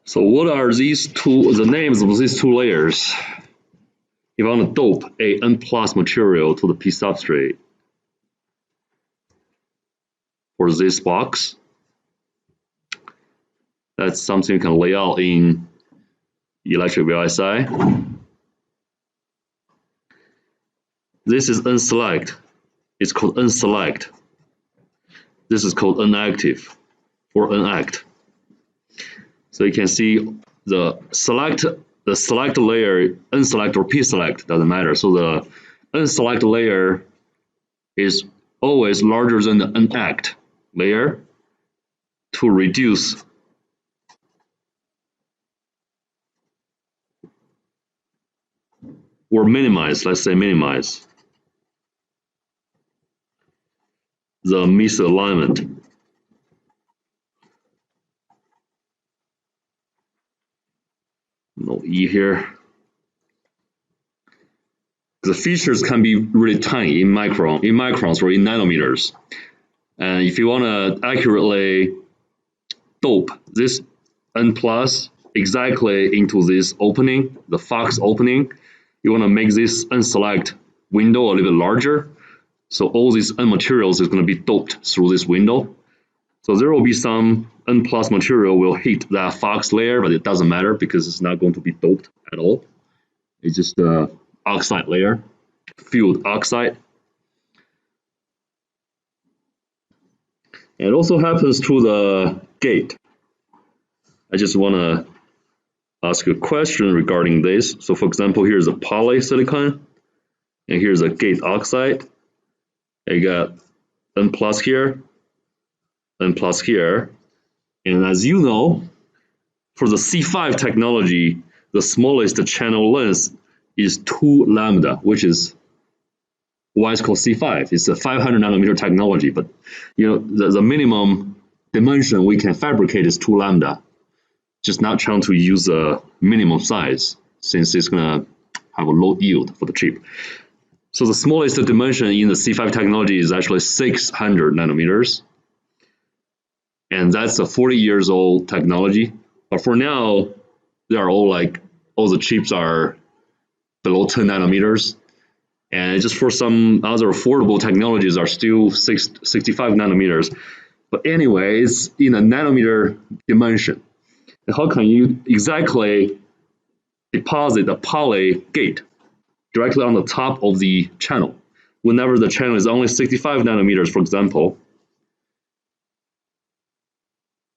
So what are these two, the names of these two layers? If I want to dope a N+ material to the P substrate for this box, that's something you can lay out in electric VLSI. This is Unselect. It's called Unselect. This is called Unactive or Unact. So you can see the select layer, Unselect or P-select, doesn't matter. So the Unselect layer is always larger than the Unact layer to reduce or minimize, let's say minimize the misalignment. No E here. The features can be really tiny in microns or in nanometers. And if you want to accurately dope this N+ exactly into this opening, the Fox opening, you want to make this Unselect window a little bit larger. So all these N materials is going to be doped through this window. So there will be some N+ material will hit that Fox layer, but it doesn't matter because it's not going to be doped at all. It's just a oxide layer, filled oxide. And it also happens to the gate. I just want to ask a question regarding this. So for example, here's a polysilicon, and here's a gate oxide. I got N+ here, N+ here. And as you know, for the C5 technology, the smallest channel length is 2 lambda, which is why it's called C5. It's a 500 nanometer technology, but you know the minimum dimension we can fabricate is 2 lambda. Just not trying to use a minimum size since it's gonna have a low yield for the chip. So the smallest dimension in the C5 technology is actually 600 nanometers. And that's a 40 years old technology. But for now, they are all the chips are below 10 nanometers. And just for some other affordable technologies are still 65 nanometers. But anyway, it's in a nanometer dimension. And how can you exactly deposit a poly gate directly on the top of the channel whenever the channel is only 65 nanometers, for example?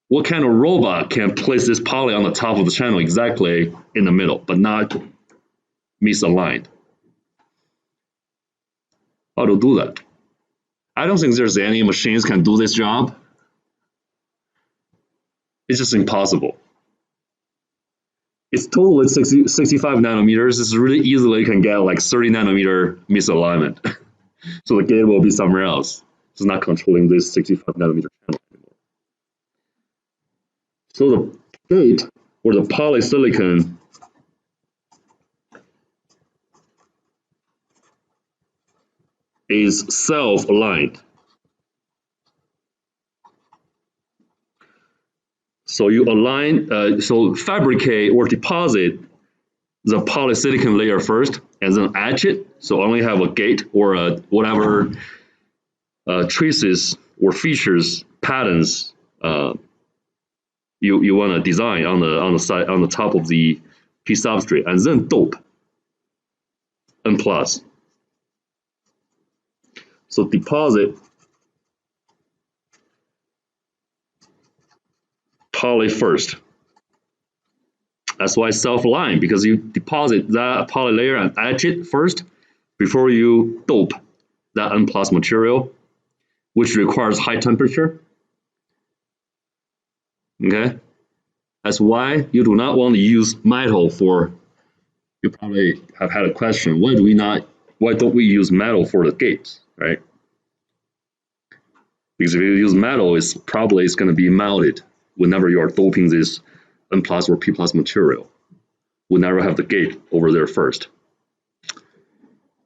What kind of robot can place this poly on the top of the channel exactly in the middle, but not misaligned? How to do that? I don't think there's any machines can do this job. It's just impossible. It's totally 65 nanometers. It's really easily can get like 30 nanometer misalignment. So the gate will be somewhere else. It's not controlling this 65 nanometer channel anymore. So the gate or the polysilicon is self-aligned. So you align, so fabricate or deposit the polysilicon layer first, and then etch it. So only have a gate or whatever traces or features, patterns you want to design on the top of the P substrate, and then dope N+. So deposit poly first. That's why self-align, because you deposit that poly layer and etch it first before you dope that N+ material, which requires high temperature. Okay, that's why you do not want to use metal for. You probably have had a question: why don't we use metal for the gates, right? Because if you use metal, it's going to be melted whenever you are doping this N plus or P plus material. We'll never have the gate over there first.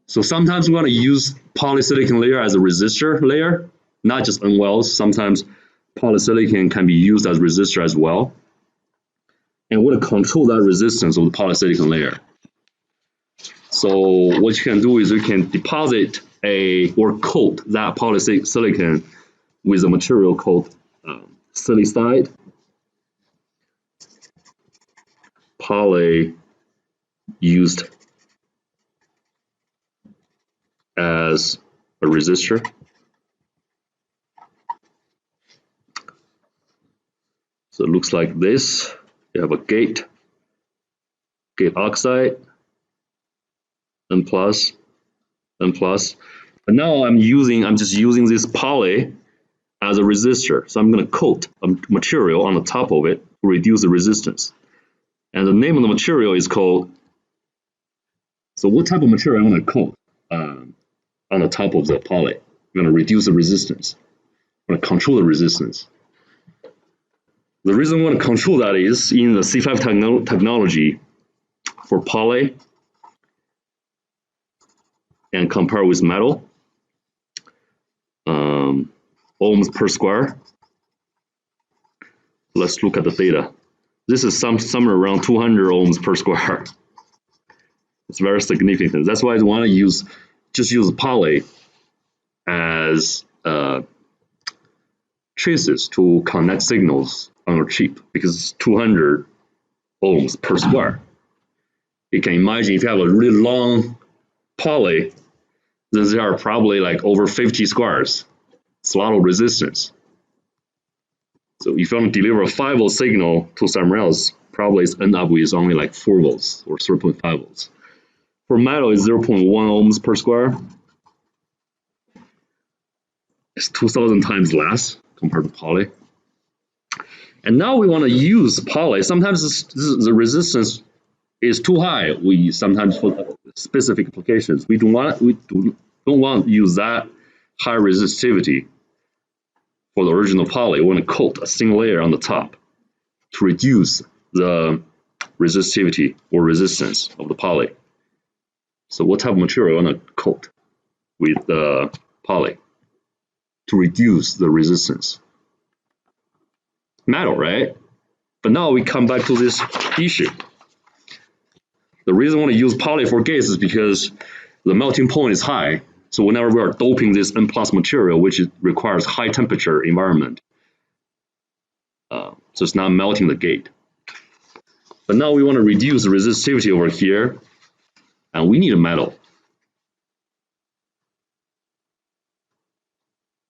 So sometimes we want to use polysilicon layer as a resistor layer, not just N wells. Sometimes polysilicon can be used as resistor as well. And we want to control that resistance of the polysilicon layer. So what you can do is you can deposit or coat that polysilicon with a material called silicide. Poly used as a resistor. So it looks like this. You have a gate oxide, N plus. But now I'm just using this poly as a resistor. So I'm going to coat a material on the top of it to reduce the resistance. And the name of the material is called. So what type of material I want to coat on the top of the poly? I'm going to reduce the resistance. I'm going to control the resistance. The reason I want to control that is in the C5 technology for poly and compare with metal, ohms per square. Let's look at the data. This is somewhere around 200 ohms per square. It's very significant. That's why I want to just use poly as traces to connect signals on a chip because it's 200 ohms per square. You can imagine if you have a really long poly, then there are probably like over 50 squares. It's a lot of resistance. So if you want to deliver a 5 volt signal to somewhere else, probably it's end up with only like 4 volts or 0.5 volts. For metal, it's 0.1 ohms per square. It's 2,000 times less compared to poly. And now we want to use poly. Sometimes the resistance is too high. We sometimes for specific applications we don't want to use that high resistivity for the original poly. We want to coat a single layer on the top to reduce the resistivity or resistance of the poly. So what type of material I want to coat with the poly to reduce the resistance? Metal, right? But now we come back to this issue. The reason I want to use poly for gates is because the melting point is high. So whenever we are doping this N plus material, which requires high temperature environment, so it's not melting the gate. But now we want to reduce the resistivity over here, and we need a metal.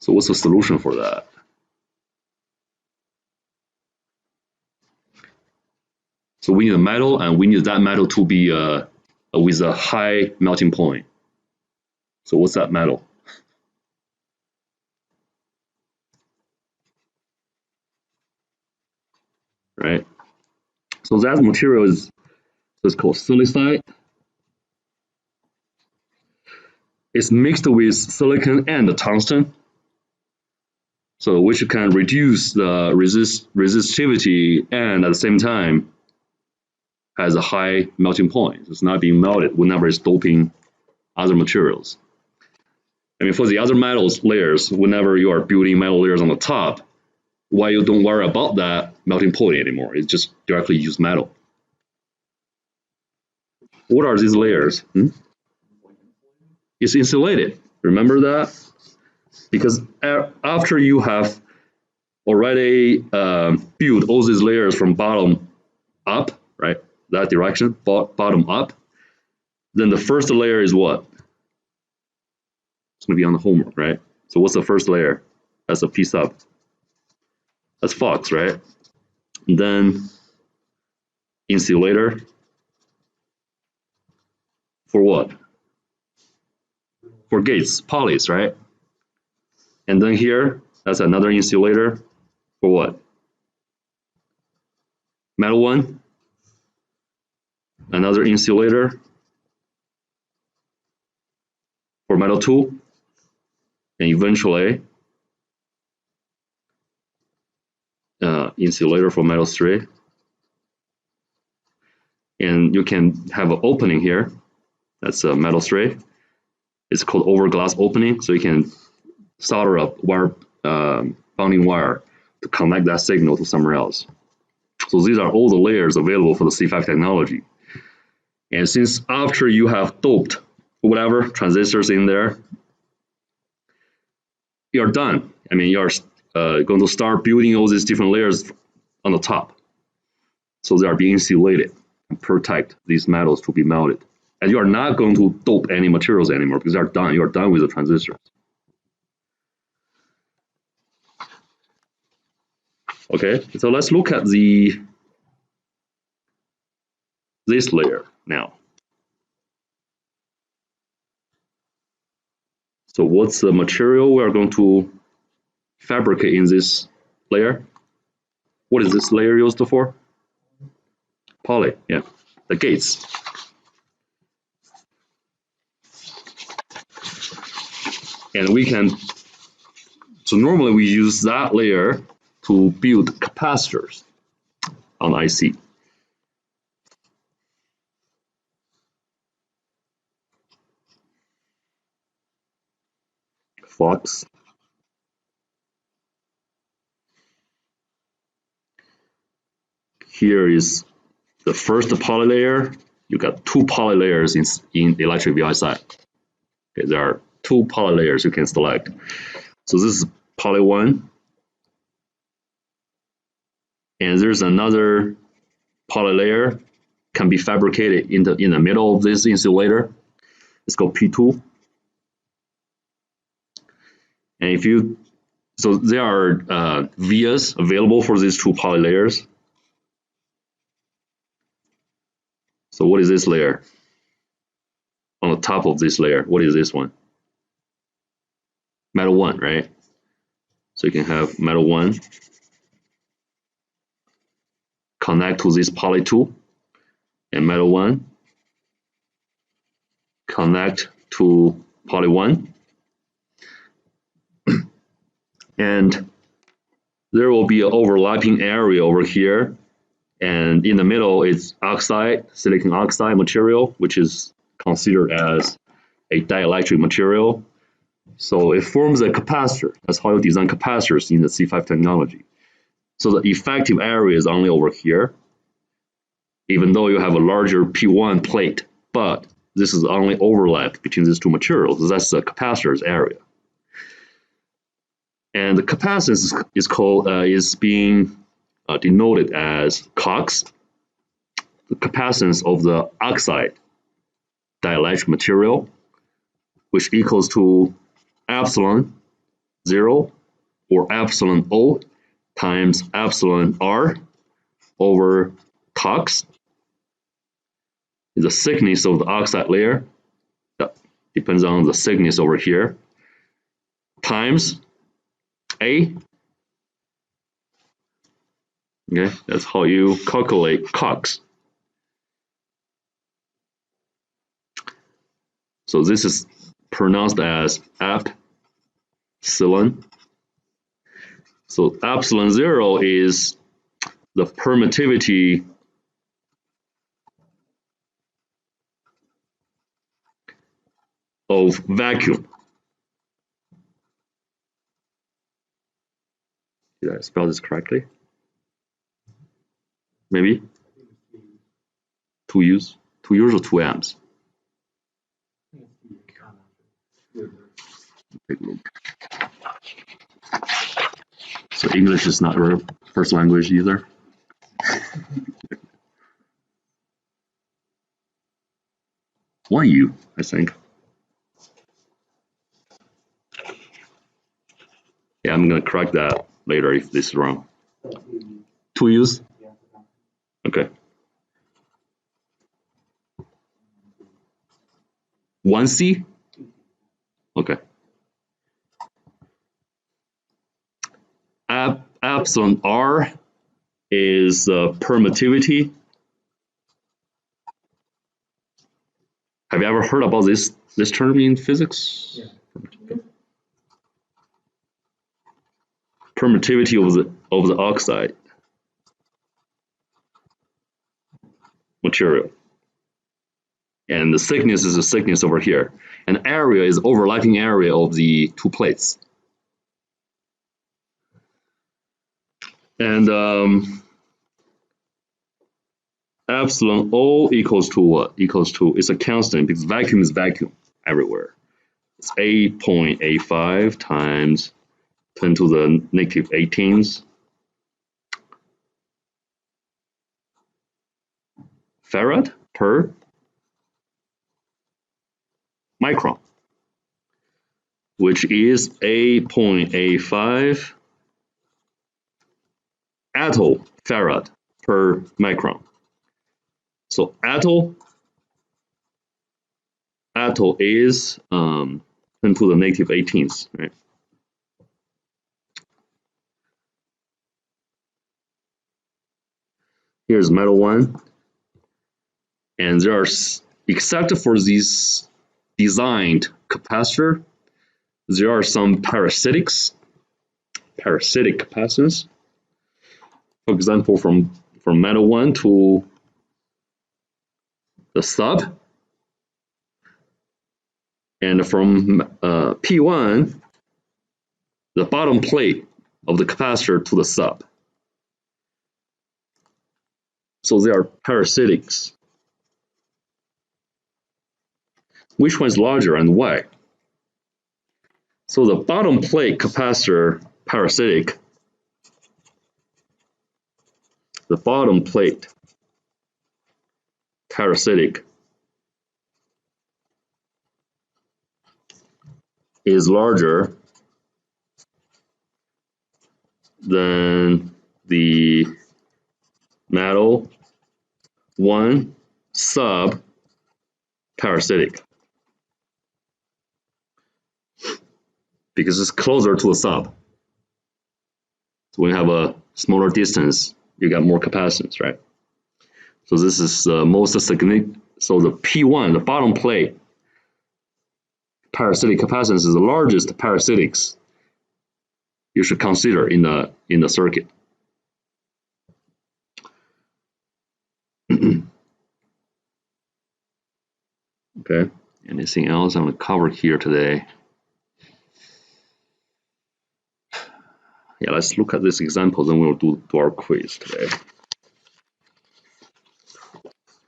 So what's the solution for that? So we need a metal, and we need that metal to be with a high melting point. So what's that metal? Right. So that material is called silicide. It's mixed with silicon and tungsten, so which can reduce the resistivity and at the same time has a high melting point. It's not being melted whenever it's doping other materials. I mean, for the other metals layers, whenever you are building metal layers on the top, why you don't worry about that melting point anymore? It's just directly use metal. What are these layers? It's insulated. Remember that? Because after you have already built all these layers from bottom up, right? That direction, bottom up. Then the first layer is what? It's going to be on the homework, right? So what's the first layer? That's a P sub. That's Fox, right? And then insulator. For what? For gates, polys, right? And then here, that's another insulator. For what? metal 1, another insulator for metal 2, and eventually insulator for metal 3. And you can have an opening here. That's a metal 3. It's called overglass opening, so you can solder up wire, bonding wire to connect that signal to somewhere else. So these are all the layers available for the C5 technology. And since after you have doped whatever transistors in there, you're done. I mean, you're going to start building all these different layers on the top. So they are being insulated and protect these metals to be melted. And you are not going to dope any materials anymore because they're done. You're done with the transistors. Okay, so let's look at this layer now. So what's the material we are going to fabricate in this layer? What is this layer used for? Poly, yeah, the gates. And we can, so normally we use that layer to build capacitors on IC. Fox. Here is the first poly layer. You got 2 poly layers in electric VLSI. Okay, there are 2 poly layers you can select. So this is poly 1. And there's another poly layer can be fabricated in the middle of this insulator. It's called P2. And if you, so there are vias available for these 2 poly layers. So what is this layer? On the top of this layer, what is this one? Metal 1, right? So you can have metal 1 connect to this poly 2, and metal 1 connect to poly 1. And there will be an overlapping area over here. And in the middle, it's oxide, silicon oxide material, which is considered as a dielectric material. So it forms a capacitor. That's how you design capacitors in the C5 technology. So the effective area is only over here, even though you have a larger P1 plate, but this is only overlap between these 2 materials. That's the capacitor's area. And the capacitance is being denoted as Cox, the capacitance of the oxide dielectric material, which equals to epsilon 0 or epsilon O times epsilon R over Cox is the thickness of the oxide layer. That depends on the thickness over here, times A. Okay, that's how you calculate Cox. So this is pronounced as epsilon. So epsilon 0 is the permittivity of vacuum. Did I spell this correctly? Maybe 2 U's or 2 amps. Take a look. So English is not our first language either. One U, I think. Yeah, I'm gonna correct that later if this is wrong. 2 U's? Okay. 1 C? Okay. Epsilon R is permittivity. Have you ever heard about this term in physics? Yeah. Permittivity of the oxide material. And the thickness is the thickness over here. And area is overlapping area of the two plates. And epsilon O equals to what? Equals to, it's a constant because vacuum is vacuum everywhere. It's 8.85 times 10 to the negative 18th farad per micron, which is 8.85 attofarad per micron. So atto is 10 to the negative 18th, right? Here's metal one, and there are, except for this designed capacitor, there are some parasitic capacitance. For example, from metal one to the sub, and from P1, the bottom plate of the capacitor to the sub. So they are parasitics. Which one is larger and why? So the bottom plate capacitor parasitic, the bottom plate parasitic is larger than the metal one sub parasitic because it's closer to the sub. So when you have a smaller distance, you got more capacitance, right? So this is the most significant. So the P1, the bottom plate parasitic capacitance is the largest parasitics you should consider in the circuit. Okay, anything else I'm going to cover here today? Yeah, let's look at this example, then we'll do our quiz today.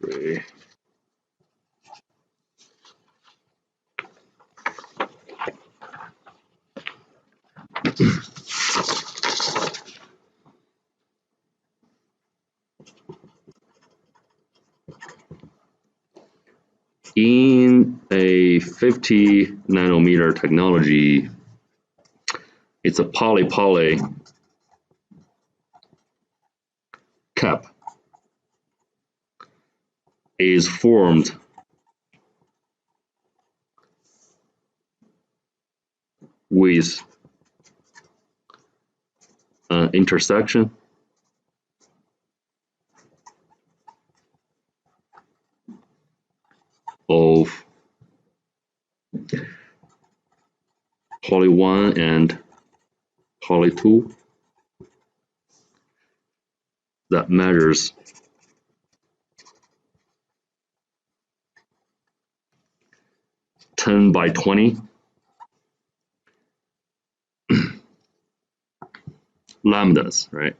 Three. In a 50 nanometer technology, it's a poly cap is formed with an intersection of poly 1 and poly 2 that measures 10 by 20 lambdas, right?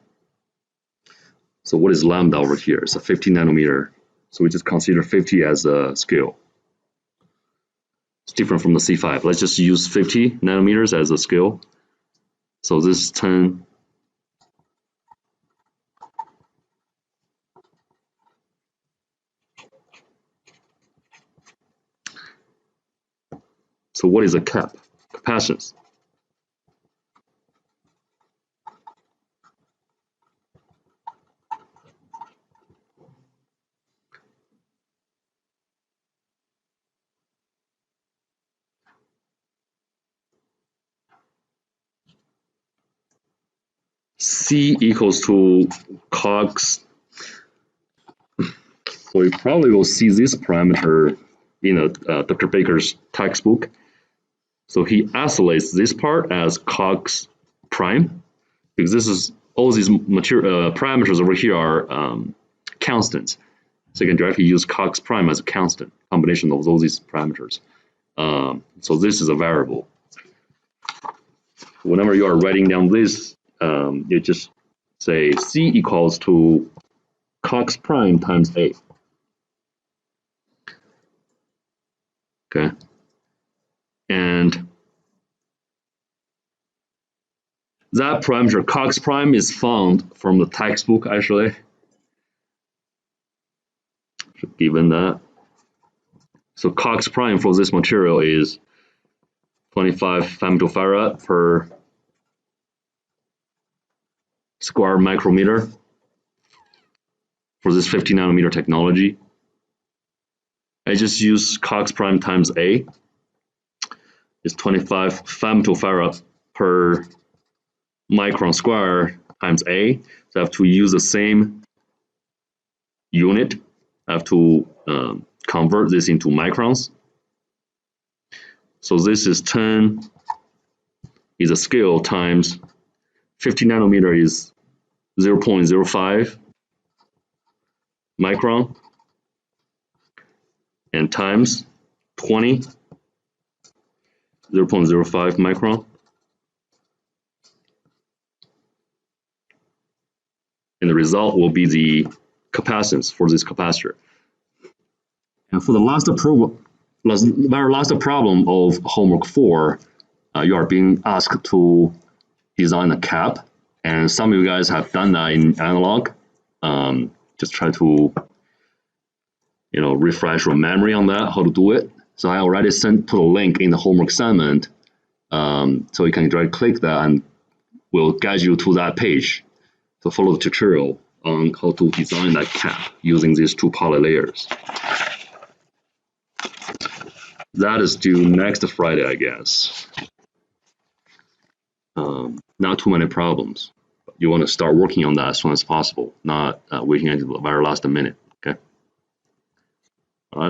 So what is lambda over here? It's a 50 nanometer. So we just consider 50 as a scale. It's different from the C5. Let's just use 50 nanometers as a scale. So this is 10. So what is a cap? Capacitance. C equals to cogs. So you probably will see this parameter in Dr. Baker's textbook. So he isolates this part as cogs prime, because this is all these parameters over here are constants. So you can directly use cogs prime as a constant combination of all these parameters. So this is a variable. Whenever you are writing down this, you just say C equals to cogs prime times A. Okay. And that parameter cogs prime is found from the textbook actually. Given that. So cogs prime for this material is 25 femtofarad per square micrometer for this 50 nanometer technology. I just use cogs prime times A. It's 25 femtofarad per micron square times A. So I have to use the same unit. I have to convert this into microns. So this is 10 is a scale times 50 nanometer is 0.05 micron and times 20 0.05 micron. And the result will be the capacitance for this capacitor. And for the very last problem of homework 4, you are being asked to design a cap. And some of you guys have done that in analog. Just try to refresh your memory on that, how to do it. So I already put a link in the homework assignment. So you can directly click that and will guide you to that page to follow the tutorial on how to design that cap using these two poly layers. That is due next Friday, I guess. Not too many problems. You want to start working on that as soon as possible, not waiting until the very last minute. Okay. All right.